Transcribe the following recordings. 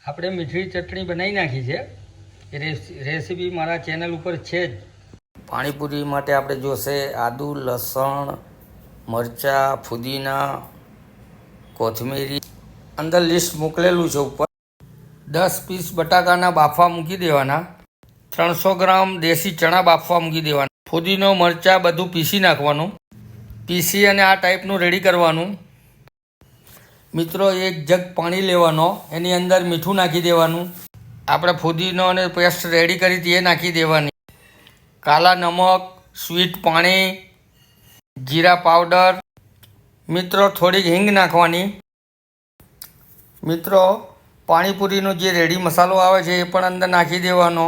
આપણે મીઠી ચટણી બનાવી નાખી છે. રેસીપી મારા ચેનલ ઉપર છે જ. પાણીપુરી માટે આપણે જોશે આદુ, લસણ, મરચાં, ફુદીના, કોથમીરી. અંદર લિસ્ટ મોકલેલું છે ઉપર. 10 પીસ બટાકાના બાફવા મૂકી દેવાના. 300 ગ્રામ દેશી ચણા બાફવા મૂકી દેવાના. ફુદીનો, મરચાં બધું પીસી નાખવાનું. પીસી અને આ ટાઈપનું રેડી કરવાનું. મિત્રો, 1 જગ પાણી લેવાનો, એની અંદર મીઠું નાખી દેવાનું. આપણે ફુદીનો અને પેસ્ટ રેડી કરી હતી એ નાખી દેવાની. કાલા નમક, સ્વીટ પાણી, જીરા પાવડર. મિત્રો, થોડીક હિંગ નાખવાની. મિત્રો, પાણીપુરીનો જે રેડી મસાલો આવે છે એ પણ અંદર નાખી દેવાનો.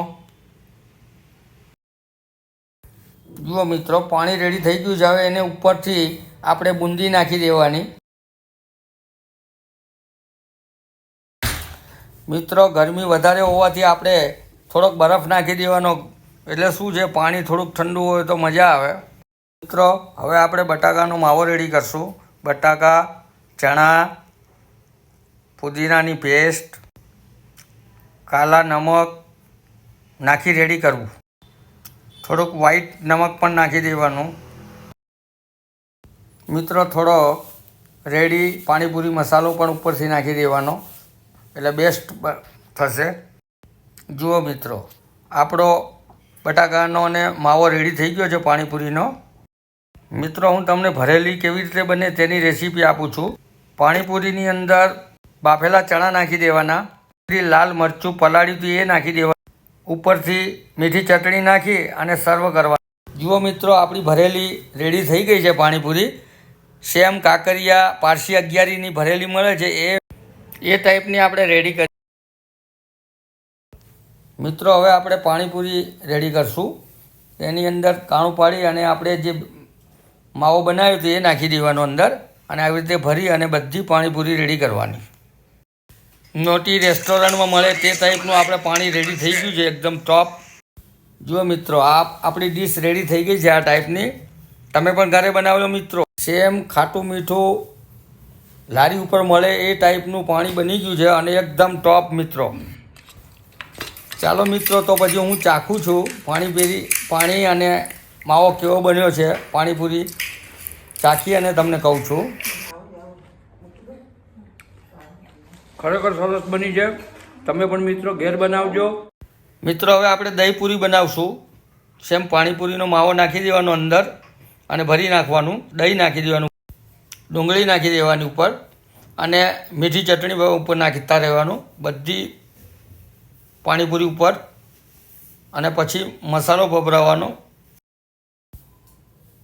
જુઓ મિત્રો, પાણી રેડી થઈ ગયું છે. હવે એને ઉપરથી આપણે બુંદી નાખી દેવાની. મિત્રો, ગરમી વધારે હોવાથી આપણે થોડોક બરફ નાખી દેવાનો. એટલે શું છે, પાણી થોડુંક ઠંડુ હોય તો મજા આવે. મિત્રો, હવે આપણે બટાકાનો માવો રેડી કરશું. બટાકા, ચણા, પુદીનાની પેસ્ટ, કાલા નમક નાખી રેડી કરવું. થોડુંક વ્હાઈટ નમક પણ નાખી દેવાનું. મિત્રો, થોડો રેડી પાણીપુરી મસાલો પણ ઉપરથી નાખી દેવાનો, એટલે બેસ્ટ થશે. જુઓ મિત્રો, આપણો બટાકાનો અને માવો રેડી થઈ ગયો છે પાણીપુરીનો. મિત્રો, હું તમને ભરેલી કેવી રીતે બને તેની રેસીપી આપું છું. પાણીપુરીની અંદર બાફેલા ચણા નાખી દેવાના. લાલ મરચું પલાળ્યું હતું એ નાખી દેવાનું. ઉપરથી મીઠી ચટણી નાખી અને સર્વ કરવા. જુઓ મિત્રો, આપણી ભરેલી રેડી થઈ ગઈ છે પાણીપુરી. સેમ કાકરિયા પારસી 11ની ભરેલી મળે છે એ ટાઈપની આપણે રેડી કરી. મિત્રો, હવે આપણે પાણીપુરી રેડી કરશું. એની અંદર કાણું પાડી અને આપણે જે માવો બનાવ્યો હતો એ નાખી દેવાનો અંદર, અને આવી રીતે ભરી અને બધી પાણીપુરી રેડી કરવાની. મોટી રેસ્ટોરન્ટમાં મળે તે ટાઈપનું આપણે પાણી રેડી થઈ ગયું છે, એકદમ ટોપ. જુઓ મિત્રો, આપણી ડીશ રેડી થઈ ગઈ છે આ ટાઈપની. તમે પણ ઘરે બનાવજો મિત્રો. સેમ ખાટું મીઠું લારી ઉપર મળે એ ટાઈપનું પાણી બની ગયું છે અને એકદમ ટોપ મિત્રો. ચાલો મિત્રો, તો પછી હું ચાખું છું પાણી અને માવો કેવો બન્યો છે. પાણીપુરી ચાખી અને તમને કહું છું. ખરેખર સરસ બની છે. તમે પણ મિત્રો ઘેર બનાવજો. મિત્રો, હવે આપણે દહીંપુરી બનાવશું. સેમ પાણીપુરીનો માવો નાખી દેવાનો અંદર અને ભરી નાખવાનું. દહીં નાખી દેવાનું, ડુંગળી નાખી દેવાની ઉપર, અને મીઠી ચટણી ઉપર નાખતા રહેવાનું બધી પાણીપુરી ઉપર. અને પછી મસાલો ભભરાવવાનો.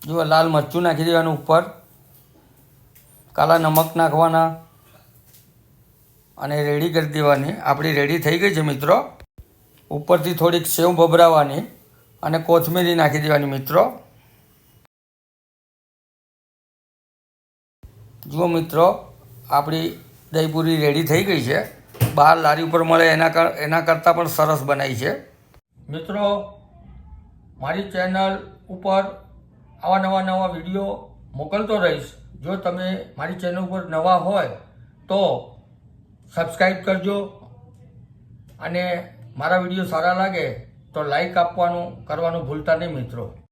જો લાલ મરચું નાખી દેવાનું ઉપર, કાલા નમક નાખવાના અને રેડી કરી દેવાની. આપણી રેડી થઈ ગઈ છે મિત્રો. ઉપરથી થોડીક સેવ ભભરાવાની અને કોથમીરી નાખી દેવાની મિત્રો. જુઓ મિત્રો, આપણી દહીંપુરી રેડી થઈ ગઈ છે. બહાર લારી ઉપર મળે એના કરતાં પણ સરસ બનાવી છે. મિત્રો, મારી ચેનલ ઉપર આવા નવા વિડીયો મોકલતો રહીશ. જો તમે મારી ચેનલ ઉપર નવા હોય તો સબસ્ક્રાઈબ કરજો, અને મારા વિડીયો સારા લાગે તો લાઈક કરવાનું ભૂલતા નહીં મિત્રો.